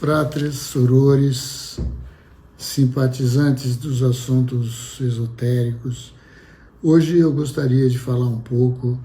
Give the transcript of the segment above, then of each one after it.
fratres, sorores, simpatizantes dos assuntos esotéricos. Hoje eu gostaria de falar um pouco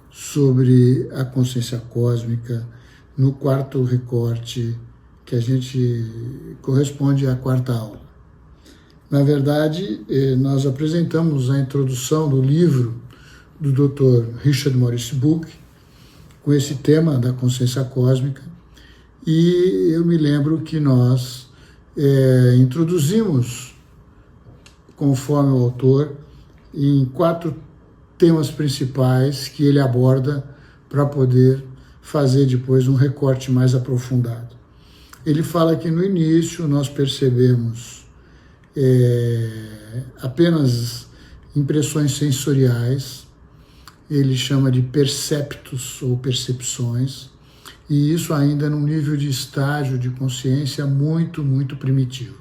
sobre a consciência cósmica no quarto recorte que a gente corresponde à quarta aula. Na verdade, nós apresentamos a introdução do livro do Dr. Richard Maurice Bucke com esse tema da consciência cósmica, e eu me lembro que nós introduzimos, conforme o autor, em 4 temas principais que ele aborda para poder fazer depois um recorte mais aprofundado. Ele fala que no início nós percebemos apenas impressões sensoriais, ele chama de perceptos ou percepções, e isso ainda num nível de estágio de consciência muito, muito primitivo.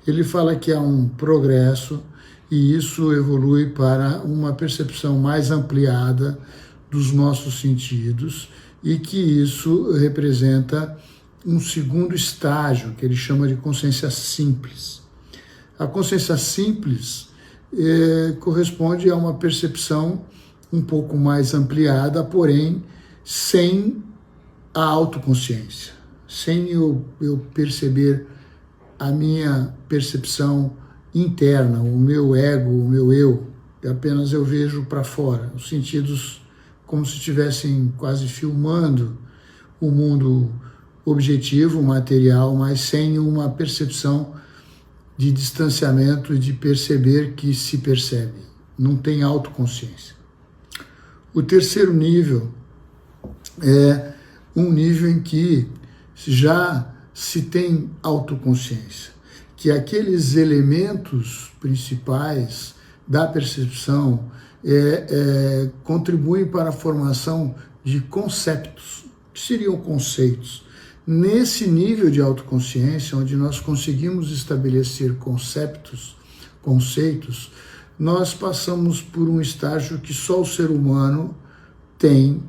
Ele fala que há um progresso e isso evolui para uma percepção mais ampliada dos nossos sentidos e que isso representa um segundo estágio, que ele chama de consciência simples. A consciência simples corresponde a uma percepção um pouco mais ampliada, porém sem a autoconsciência, sem eu perceber a minha percepção interna, o meu ego, o meu eu, apenas eu vejo para fora, os sentidos como se estivessem quase filmando o mundo objetivo, material, mas sem uma percepção de distanciamento e de perceber que se percebe, não tem autoconsciência. O terceiro nível é um nível em que já se tem autoconsciência, que aqueles elementos principais da percepção contribuem para a formação de conceptos, que seriam conceitos. Nesse nível de autoconsciência, onde nós conseguimos estabelecer conceitos, nós passamos por um estágio que só o ser humano tem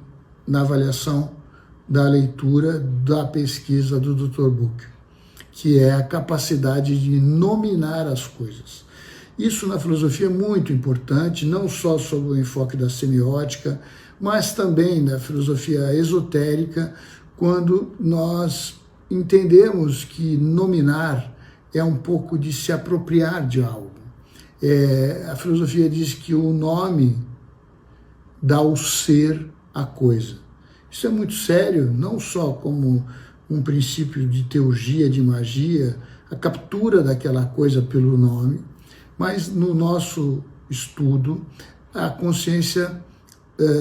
na avaliação da leitura, da pesquisa do Dr. Bucke, que é a capacidade de nominar as coisas. Isso na filosofia é muito importante, não só sob o enfoque da semiótica, mas também na filosofia esotérica, quando nós entendemos que nominar é um pouco de se apropriar de algo. A filosofia diz que o nome dá o ser à coisa. Isso é muito sério, não só como um princípio de teurgia, de magia, a captura daquela coisa pelo nome, mas no nosso estudo, a consciência,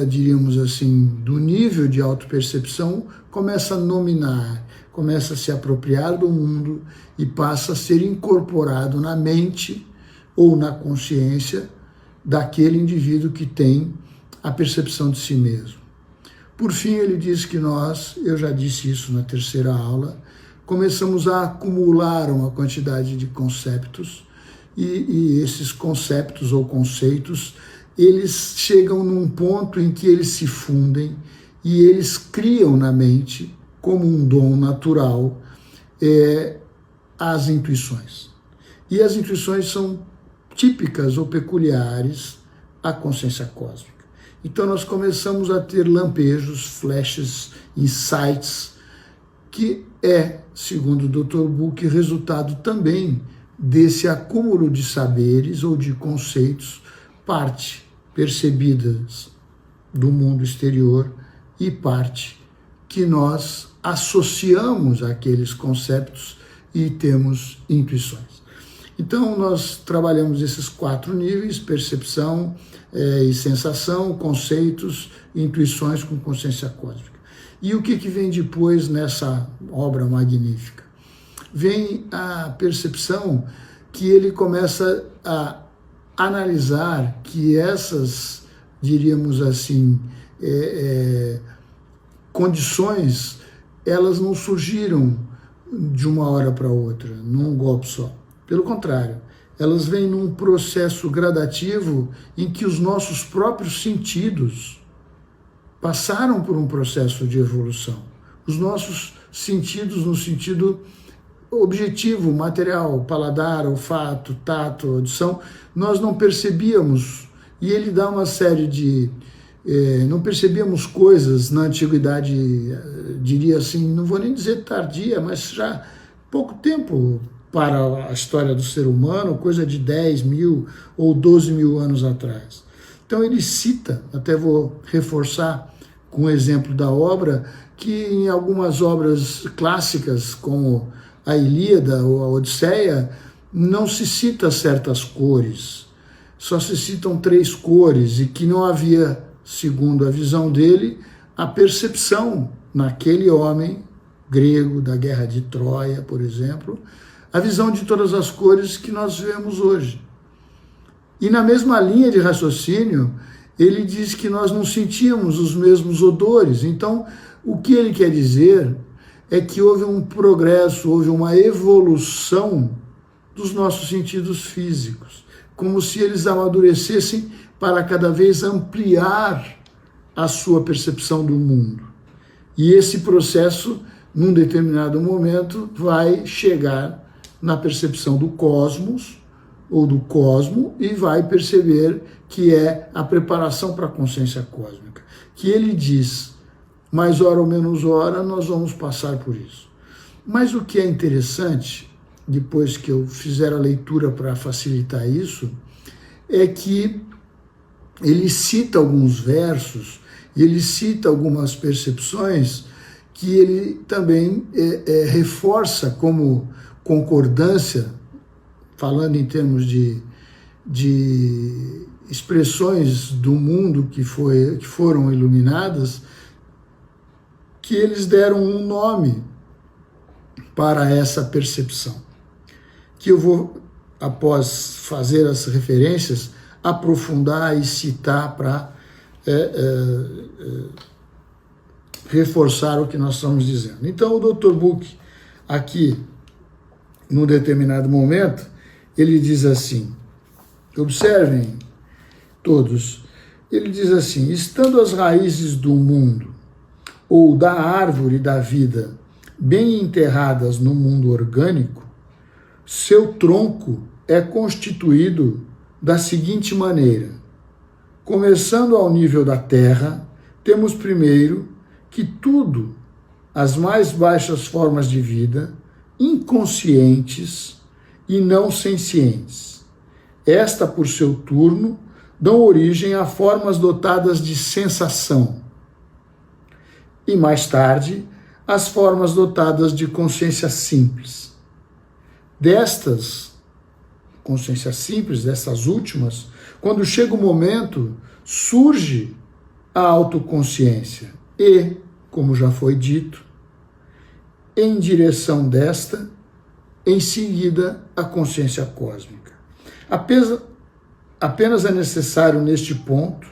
diríamos assim, do nível de autopercepção, começa a nominar, começa a se apropriar do mundo e passa a ser incorporado na mente ou na consciência daquele indivíduo que tem a percepção de si mesmo. Por fim, ele diz que nós, eu já disse isso na terceira aula, começamos a acumular uma quantidade de conceitos e esses conceitos ou conceitos, eles chegam num ponto em que eles se fundem e eles criam na mente, como um dom natural, as intuições. E as intuições são típicas ou peculiares à consciência cósmica. Então nós começamos a ter lampejos, flashes, insights, que segundo o Dr. Bucke, resultado também desse acúmulo de saberes ou de conceitos, parte percebidas do mundo exterior e parte que nós associamos àqueles conceitos e temos intuições. Então nós trabalhamos esses 4 níveis, percepção e sensação, conceitos, intuições com consciência cósmica. E o que vem depois nessa obra magnífica? Vem a percepção que ele começa a analisar que essas, diríamos assim, condições, elas não surgiram de uma hora para outra, num golpe só. Pelo contrário, elas vêm num processo gradativo em que os nossos próprios sentidos passaram por um processo de evolução. os nossos sentidos no sentido objetivo, material, paladar, olfato, tato, audição, nós não percebíamos, e ele dá uma série de... não percebíamos coisas na antiguidade, diria assim, não vou nem dizer tardia, mas já pouco tempo para a história do ser humano, coisa de 10 mil ou 12 mil anos atrás. Então ele cita, até vou reforçar com o exemplo da obra, que em algumas obras clássicas, como a Ilíada ou a Odisseia, não se cita certas cores, só se citam 3 cores, e que não havia, segundo a visão dele, a percepção naquele homem grego da guerra de Troia, por exemplo, a visão de todas as cores que nós vemos hoje. E na mesma linha de raciocínio, ele diz que nós não sentíamos os mesmos odores. Então, o que ele quer dizer é que houve um progresso, houve uma evolução dos nossos sentidos físicos, como se eles amadurecessem para cada vez ampliar a sua percepção do mundo. E esse processo, num determinado momento, vai chegar na percepção do cosmos, ou do cosmo, e vai perceber que é a preparação para a consciência cósmica. Que ele diz, mais hora ou menos hora, nós vamos passar por isso. Mas o que é interessante, depois que eu fizer a leitura para facilitar isso, é que ele cita alguns versos, e ele cita algumas percepções que ele também reforça como concordância, falando em termos de expressões do mundo que foram iluminadas, que eles deram um nome para essa percepção, que eu vou, após fazer as referências, aprofundar e citar para reforçar o que nós estamos dizendo. Então, o Dr. Buch, aqui, num determinado momento, ele diz assim, observem todos, ele diz assim, estando as raízes do mundo ou da árvore da vida bem enterradas no mundo orgânico, seu tronco é constituído da seguinte maneira. Começando ao nível da terra, temos primeiro que tudo, as mais baixas formas de vida, inconscientes e não sencientes. Esta, por seu turno, dão origem a formas dotadas de sensação. E mais tarde, as formas dotadas de consciência simples. Destas, consciência simples, dessas últimas, quando chega o momento, surge a autoconsciência e, como já foi dito, em direção desta, em seguida, a consciência cósmica. Apenas é necessário, neste ponto,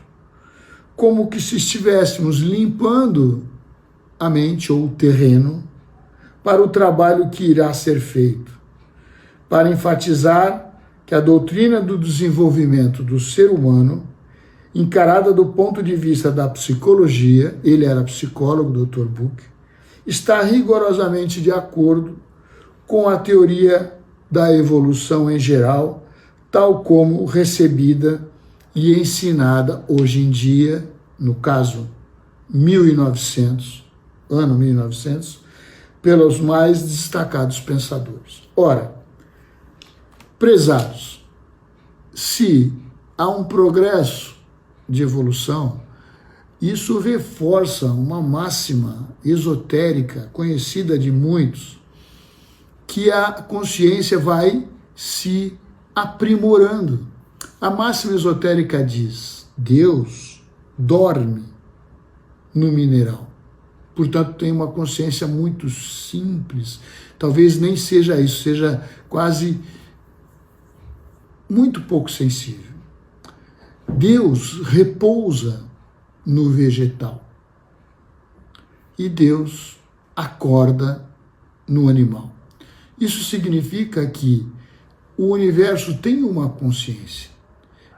como que se estivéssemos limpando a mente ou o terreno para o trabalho que irá ser feito, para enfatizar que a doutrina do desenvolvimento do ser humano, encarada do ponto de vista da psicologia, ele era psicólogo, Dr. Buch, está rigorosamente de acordo com a teoria da evolução em geral, tal como recebida e ensinada hoje em dia, no caso 1900, ano 1900, pelos mais destacados pensadores. Ora, prezados, se há um progresso de evolução, isso reforça uma máxima esotérica, conhecida de muitos, que a consciência vai se aprimorando. A máxima esotérica diz, Deus dorme no mineral. Portanto, tem uma consciência muito simples. Talvez nem seja isso, seja quase muito pouco sensível. Deus repousa no vegetal e Deus acorda no animal. Isso significa que o universo tem uma consciência,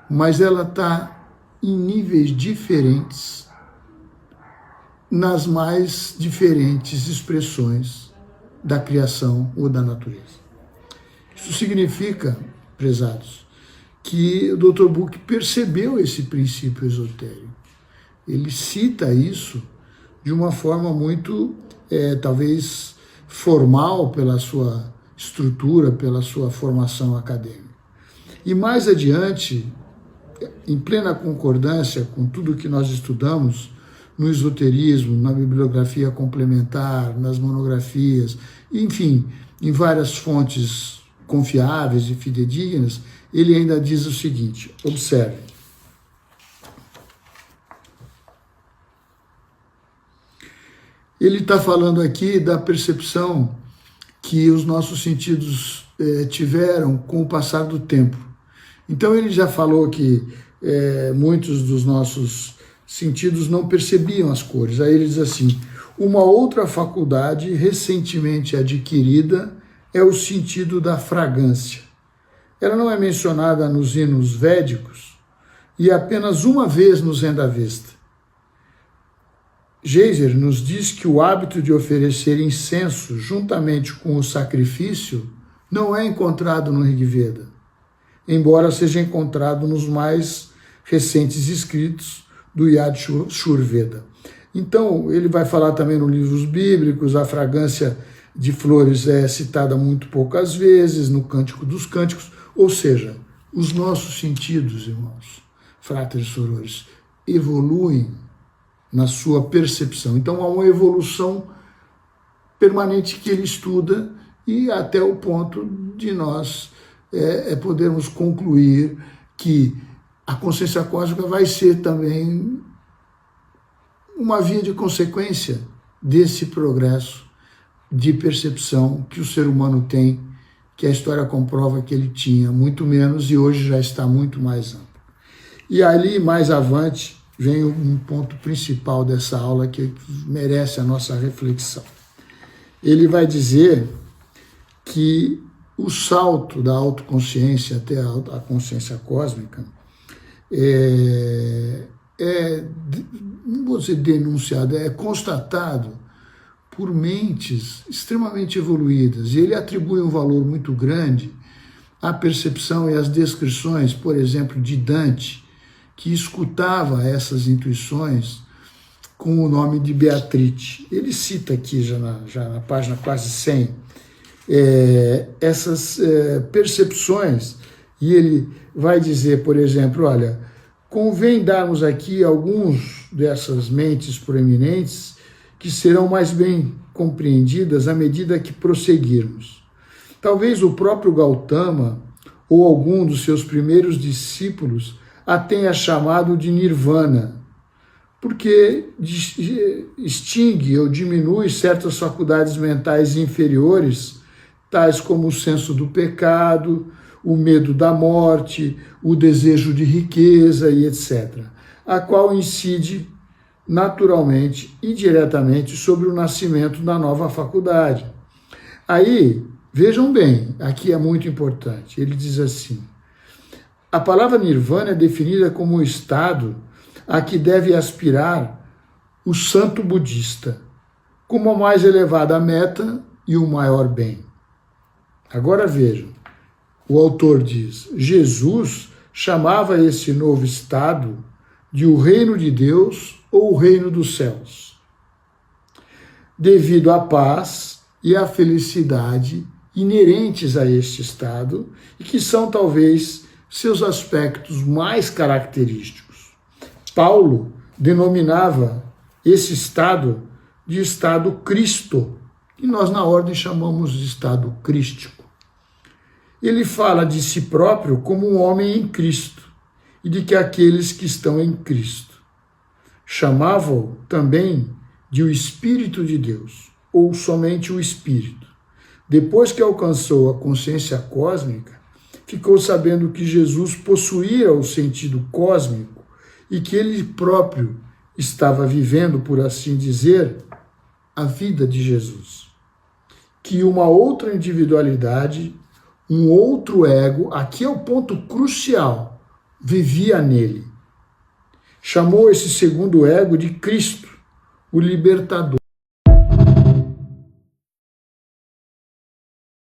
mas ela está em níveis diferentes nas mais diferentes expressões da criação ou da natureza. Isso significa, prezados, que o Dr. Buch percebeu esse princípio esotérico. Ele cita isso de uma forma muito, talvez, formal pela sua estrutura, pela sua formação acadêmica. E mais adiante, em plena concordância com tudo que nós estudamos no esoterismo, na bibliografia complementar, nas monografias, enfim, em várias fontes confiáveis e fidedignas, ele ainda diz o seguinte, observe. Ele está falando aqui da percepção que os nossos sentidos tiveram com o passar do tempo. Então ele já falou que muitos dos nossos sentidos não percebiam as cores. Aí ele diz assim, uma outra faculdade recentemente adquirida é o sentido da fragrância. Ela não é mencionada nos hinos védicos e apenas uma vez nos Zendavesta. Geiser nos diz que o hábito de oferecer incenso juntamente com o sacrifício não é encontrado no Rig Veda, embora seja encontrado nos mais recentes escritos do Yad Shur Veda. Então, ele vai falar também nos livros bíblicos, a fragrância de flores é citada muito poucas vezes, no Cântico dos Cânticos, ou seja, os nossos sentidos, irmãos, fráteres sorores, evoluem na sua percepção. Então há uma evolução permanente que ele estuda e até o ponto de nós podermos concluir que a consciência cósmica vai ser também uma via de consequência desse progresso de percepção que o ser humano tem, que a história comprova que ele tinha muito menos e hoje já está muito mais amplo. E ali, mais avante, vem um ponto principal dessa aula que merece a nossa reflexão. Ele vai dizer que o salto da autoconsciência até a consciência cósmica não vou dizer denunciado, é constatado por mentes extremamente evoluídas. E ele atribui um valor muito grande à percepção e às descrições, por exemplo, de Dante, que escutava essas intuições com o nome de Beatrice. Ele cita aqui, já na página quase 100, essas percepções, e ele vai dizer, por exemplo, olha, convém darmos aqui alguns dessas mentes proeminentes que serão mais bem compreendidas à medida que prosseguirmos. Talvez o próprio Gautama ou algum dos seus primeiros discípulos a tenha chamado de nirvana, porque extingue ou diminui certas faculdades mentais inferiores, tais como o senso do pecado, o medo da morte, o desejo de riqueza e etc., a qual incide naturalmente e diretamente sobre o nascimento da nova faculdade. Aí, vejam bem, aqui é muito importante, ele diz assim, a palavra nirvana é definida como o estado a que deve aspirar o santo budista, como a mais elevada meta e o maior bem. Agora vejam, o autor diz, Jesus chamava esse novo estado de o reino de Deus ou o reino dos céus, devido à paz e à felicidade inerentes a este estado e que são talvez seus aspectos mais característicos. Paulo denominava esse estado de estado Cristo, que nós na ordem chamamos de estado crístico. Ele fala de si próprio como um homem em Cristo e de que aqueles que estão em Cristo. Chamava-o também de o Espírito de Deus, ou somente o Espírito. Depois que alcançou a consciência cósmica, ficou sabendo que Jesus possuía o sentido cósmico e que ele próprio estava vivendo, por assim dizer, a vida de Jesus. Que uma outra individualidade, um outro ego, aqui é o ponto crucial, vivia nele. Chamou esse segundo ego de Cristo, o libertador.